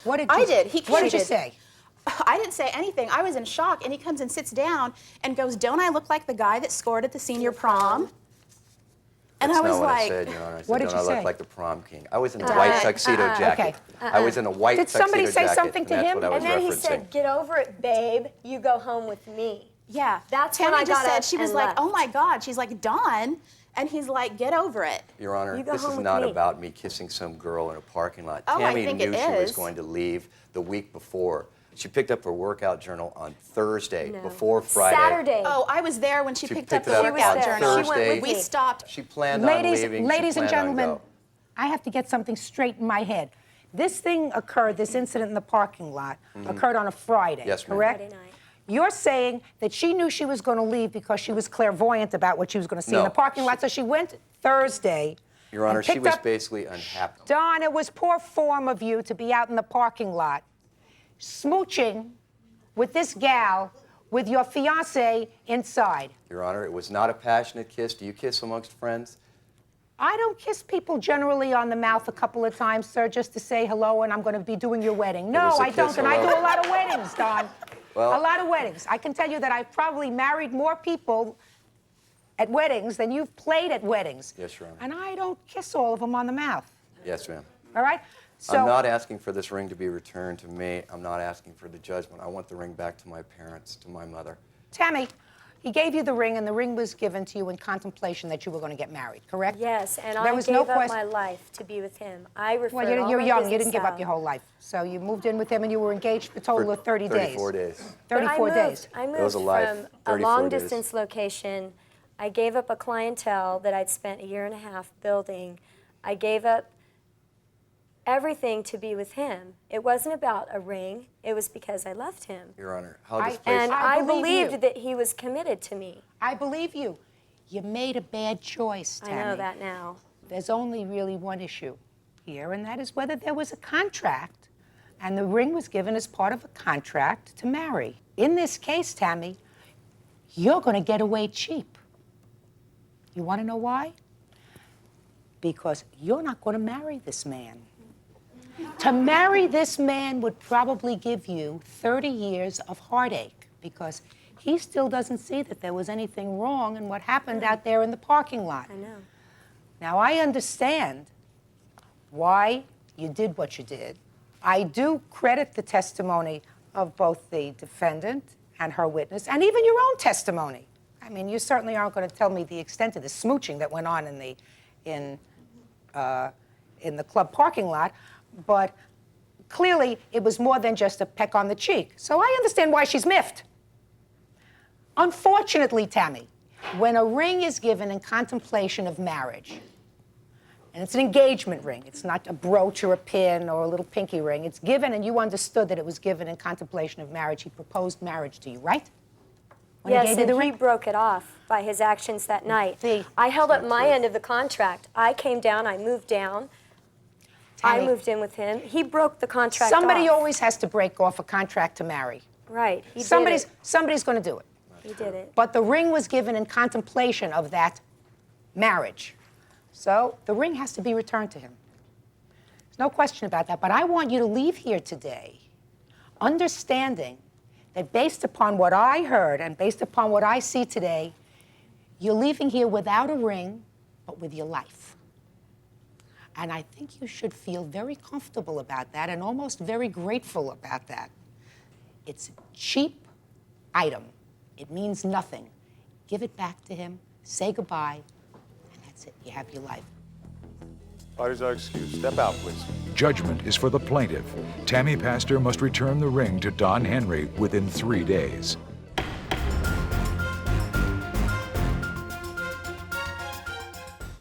What did you, I did. What did you say? I didn't say anything. I was in shock, and he comes and sits down and goes, "Don't I look like the guy that scored at the senior prom?" And That's I was not what like, I said, Your Honor. I said, What did don't you I look say? like the prom king? I was in a white tuxedo jacket. I was in a white Did tuxedo somebody say jacket, something to and that's him? what I was And then he referencing. said, "Get over it, babe. You go home with me." yeah. That's when Tammy I just got said, up she was and like, left. "Oh my God." She's like, "Dawn." And he's like, "Get over it." Your Honor, You go this home is with not me. about me kissing some girl in a parking lot. Oh, I Tammy think knew it she was is. going to leave the week before. She picked up her workout journal on Thursday, No. before Friday. Saturday. Oh, I was there when she picked up the it workout on journal. She went with Thursday. We stopped. She planned on leaving. Ladies she and planned on gentlemen, go. I have to get something straight in my head. This thing occurred, this incident in the parking lot, occurred on a Friday, Yes, ma'am. correct? Friday night. You're saying that she knew she was going to leave because she was clairvoyant about what she was going to see in No. the parking lot, so she went Thursday. Your Honor, and she picked was up- basically unhappy. Don, it was poor form of you to be out in the parking lot smooching with this gal with your fiancé inside. Your Honor, it was not a passionate kiss. Do you kiss amongst friends? I don't kiss people generally on the mouth a couple of times, sir, just to say hello and I'm going to be doing your wedding. No, was a I don't, kiss, and I do hello. a lot of weddings, Don. Well- a lot of weddings. I can tell you that I've probably married more people at weddings than you've played at weddings. Yes, Your Honor. And I don't kiss all of them on the mouth, Yes, ma'am. all right? So, I'm not asking for this ring to be returned to me. I'm not asking for the judgment. I want the ring back to my parents, to my mother. Tammy, he gave you the ring, and the ring was given to you in contemplation that you were going to get married, correct? Yes, and There I was gave no up question. my life to be with him. I referred Well, all you're my young. You business didn't give up out. your whole life. So you moved in with him, and you were engaged for a total of 30 days. 34 days. But 34 days. I moved was a life, from a 34 days. long-distance location. I gave up a clientele that I'd spent a year and a half building. I gave up everything to be with him. It wasn't about a ring. It was because I loved him. Your Honor, how this And place... I I believe believed you. that he was committed to me. I believe you. You made a bad choice, Tammy. I know that now. There's only really one issue here, and that is whether there was a contract, and the ring was given as part of a contract to marry. In this case, Tammy, you're going to get away cheap. You want to know why? Because you're not going to marry this man. To marry this man would probably give you 30 years of heartache because he still doesn't see that there was anything wrong in what happened out there in the parking lot. I know. Now, I understand why you did what you did. I do credit the testimony of both the defendant and her witness, and even your own testimony. I mean, you certainly aren't going to tell me the extent of the smooching that went on in the club parking lot, but clearly it was more than just a peck on the cheek. So I understand why she's miffed. Unfortunately, Tammy, when a ring is given in contemplation of marriage, and it's an engagement ring, it's not a brooch or a pin or a little pinky ring, it's given and you understood that it was given in contemplation of marriage, he proposed marriage to you, right? When he Yes, gave you and the he ring? broke it off by his actions that night. See? I held up my end of the contract. I came down, I moved down. Tammy, I moved in with him. He broke the contract somebody off. always has to break off a contract to marry. Right, he Somebody's did going to do it. it. He did it. But the ring was given in contemplation of that marriage. So the ring has to be returned to him. There's no question about that. But I want you to leave here today understanding that based upon what I heard and based upon what I see today, you're leaving here without a ring, but with your life. And I think you should feel very comfortable about that and almost very grateful about that. It's a cheap item. It means nothing. Give it back to him, say goodbye, and that's it. You have your life. Parties are excused. Step out, please. Judgment is for the plaintiff. Tammy Pastor must return the ring to Don Henry within 3 days.